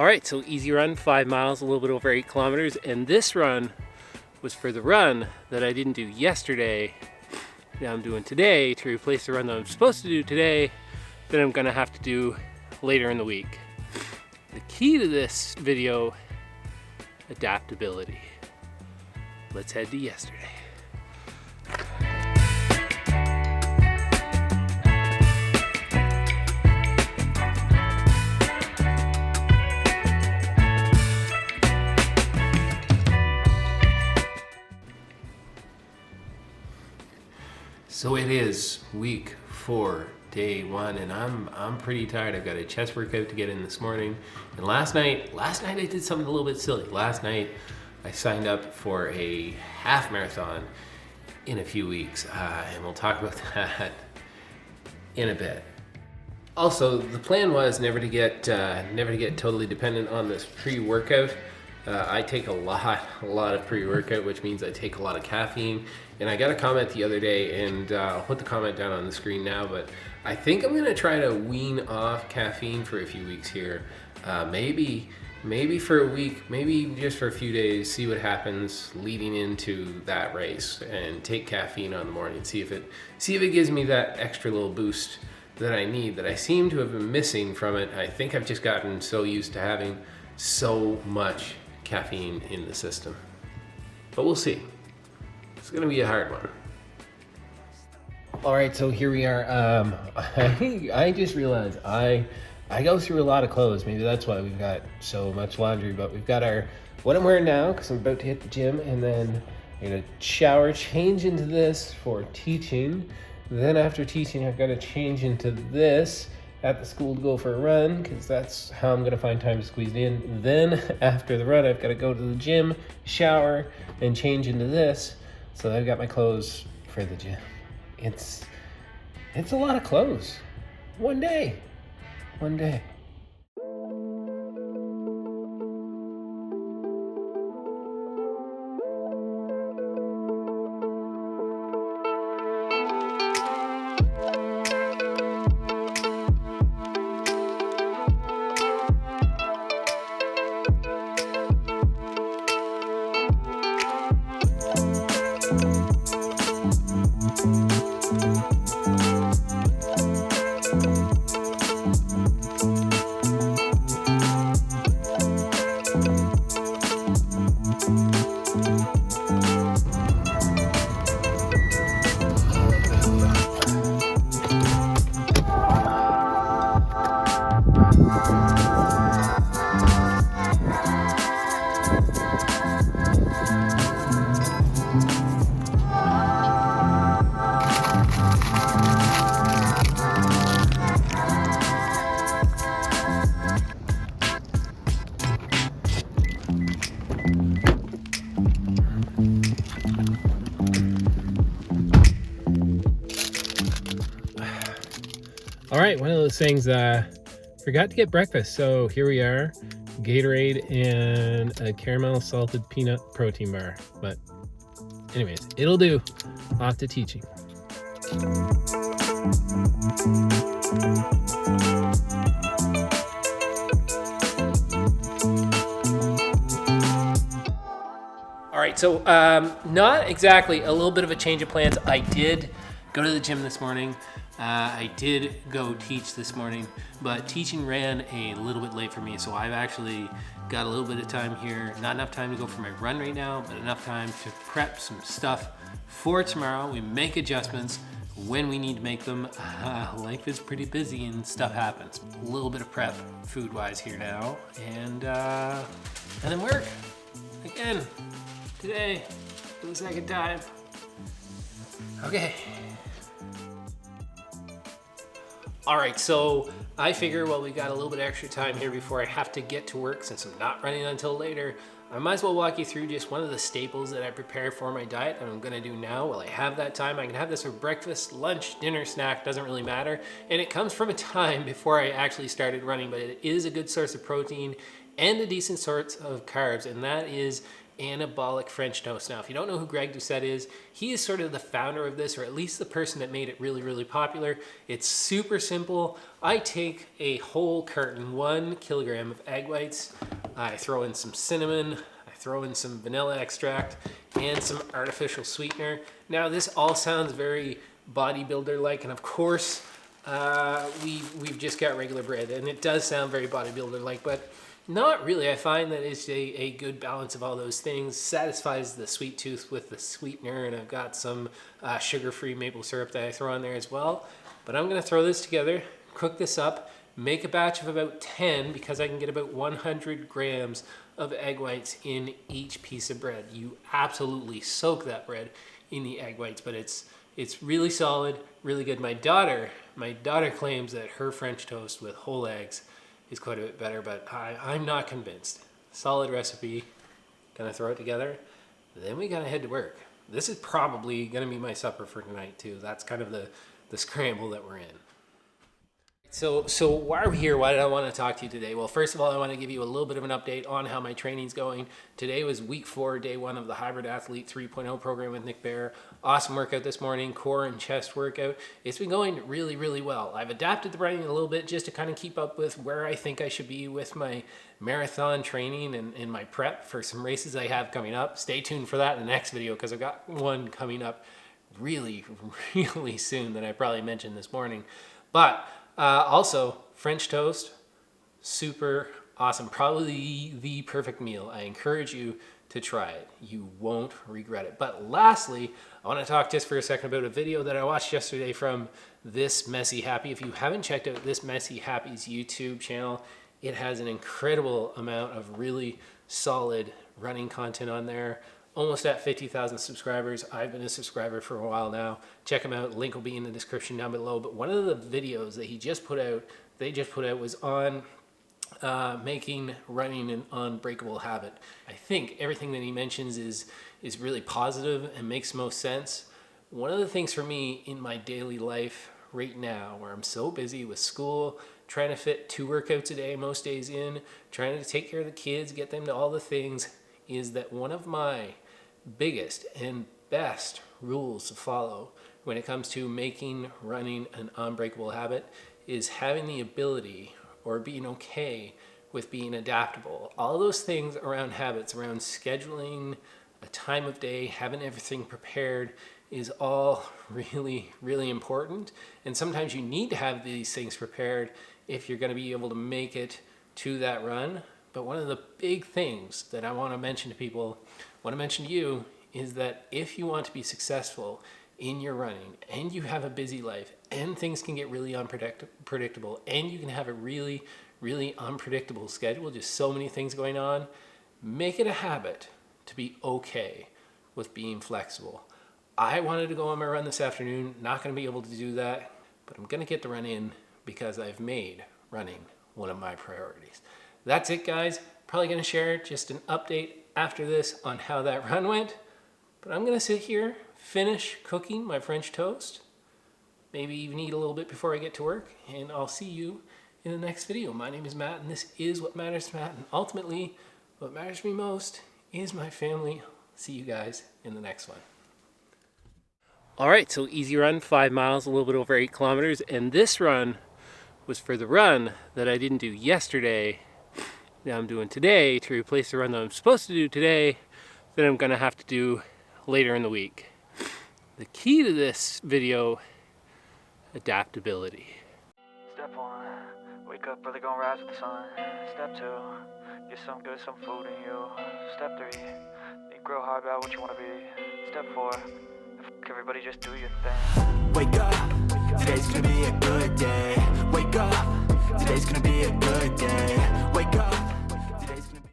right, so easy run, 5 miles, a little bit over 8 kilometers, and this run was for the run that I didn't do yesterday, that I'm doing today to replace the run that I'm supposed to do today, that I'm gonna have to do later in the week. The key to this video, adaptability. Let's head to yesterday. So it is week 4, day 1, and I'm pretty tired. I've got a chest workout to get in this morning, and last night I did something a little bit silly. Last night I signed up for a half marathon in a few weeks, and we'll talk about that in a bit. Also, the plan was never to get totally dependent on this pre-workout. I take a lot of pre-workout, which means I take a lot of caffeine. And I got a comment the other day, and I'll put the comment down on the screen now, but I think I'm gonna try to wean off caffeine for a few weeks here. Maybe for a week, maybe just for a few days, see what happens leading into that race, and take caffeine on the morning, see if it gives me that extra little boost that I need, that I seem to have been missing from it. I think I've just gotten so used to having so much caffeine in the system. But we'll see. It's gonna be a hard one. All right, so here we are. I just realized I go through a lot of clothes. Maybe that's why we've got so much laundry, but we've got what I'm wearing now, because I'm about to hit the gym, and then I'm gonna shower, change into this for teaching. Then after teaching, I've got to change into this at the school to go for a run, because that's how I'm gonna find time to squeeze it in. Then after the run, I've got to go to the gym, shower, and change into this. So I've got my clothes for the gym. It's a lot of clothes. One day. All right, one of those things, forgot to get breakfast. So here we are, Gatorade and a caramel salted peanut protein bar. But anyways, it'll do. Off to teaching. All right, so not exactly, a little bit of a change of plans. I did go to the gym this morning. I did go teach this morning, but teaching ran a little bit late for me, so I've actually got a little bit of time here. Not enough time to go for my run right now, but enough time to prep some stuff for tomorrow. We make adjustments when we need to make them. Life is pretty busy and stuff happens. A little bit of prep food-wise here now, and then work again today for the second time. Okay. All right, so I figure, well, we got a little bit extra time here before I have to get to work, since I'm not running until later. I might as well walk you through just one of the staples that I prepare for my diet, and I'm gonna do now while I have that time. I can have this for breakfast, lunch, dinner, snack, doesn't really matter. And it comes from a time before I actually started running, but it is a good source of protein and a decent source of carbs, and that is anabolic French toast. Now, if you don't know who Greg Doucette is, he is sort of the founder of this, or at least the person that made it really, really popular. It's super simple. I take a whole carton, 1 kilogram of egg whites. I throw in some cinnamon, I throw in some vanilla extract, and some artificial sweetener. Now, this all sounds very bodybuilder-like, and of course, we've just got regular bread, and it does sound very bodybuilder-like, but not really. I find that it's a good balance of all those things. Satisfies the sweet tooth with the sweetener, and I've got some sugar-free maple syrup that I throw on there as well. But I'm gonna throw this together, cook this up, make a batch of about 10 because I can get about 100 grams of egg whites in each piece of bread. You absolutely soak that bread in the egg whites, but it's really solid, really good. My daughter claims that her French toast with whole eggs is quite a bit better, but I'm not convinced. Solid recipe, gonna throw it together. Then we gotta head to work. This is probably gonna be my supper for tonight too. That's kind of the scramble that we're in. So why are we here? Why did I want to talk to you today? Well, first of all, I want to give you a little bit of an update on how my training's going. Today was week 4, day 1 of the Hybrid Athlete 3.0 program with Nick Bear. Awesome workout this morning, core and chest workout. It's been going really, really well. I've adapted the running a little bit just to kind of keep up with where I think I should be with my marathon training and my prep for some races I have coming up. Stay tuned for that in the next video because I've got one coming up really, really soon that I probably mentioned this morning. But also, French toast, super awesome. Probably the perfect meal. I encourage you to try it. You won't regret it. But lastly, I want to talk just for a second about a video that I watched yesterday from This Messy Happy. If you haven't checked out This Messy Happy's YouTube channel, it has an incredible amount of really solid running content on there. Almost at 50,000 subscribers. I've been a subscriber for a while now. Check him out. Link will be in the description down below. But one of the videos that they just put out was on making running an unbreakable habit. I think everything that he mentions is really positive and makes most sense. One of the things for me in my daily life right now, where I'm so busy with school, trying to fit 2 workouts a day most days in, trying to take care of the kids, get them to all the things, is that one of my biggest and best rules to follow when it comes to making running an unbreakable habit is having the ability or being okay with being adaptable. All those things around habits, around scheduling a time of day, having everything prepared is all really, really important. And sometimes you need to have these things prepared if you're going to be able to make it to that run. But one of the big things that I want to mention to people, want to mention to you, is that if you want to be successful in your running and you have a busy life and things can get really unpredictable and you can have a really, really unpredictable schedule, just so many things going on, make it a habit to be okay with being flexible. I wanted to go on my run this afternoon, not going to be able to do that, but I'm going to get the run in because I've made running one of my priorities. That's it, guys. Probably going to share just an update after this on how that run went. But I'm going to sit here, finish cooking my French toast, maybe even eat a little bit before I get to work, and I'll see you in the next video. My name is Matt, and this is What Matters to Matt. And ultimately, what matters to me most is my family. See you guys in the next one. All right, so easy run, 5 miles, a little bit over 8 kilometers. And this run was for the run that I didn't do yesterday that I'm doing today to replace the run that I'm supposed to do today that I'm gonna have to do later in the week. The key to this video, adaptability. Step 1, wake up early, gonna rise with the sun. Step 2, get some food in you. Step 3, think real hard about what you wanna be. Step 4, everybody just do your thing. Wake up,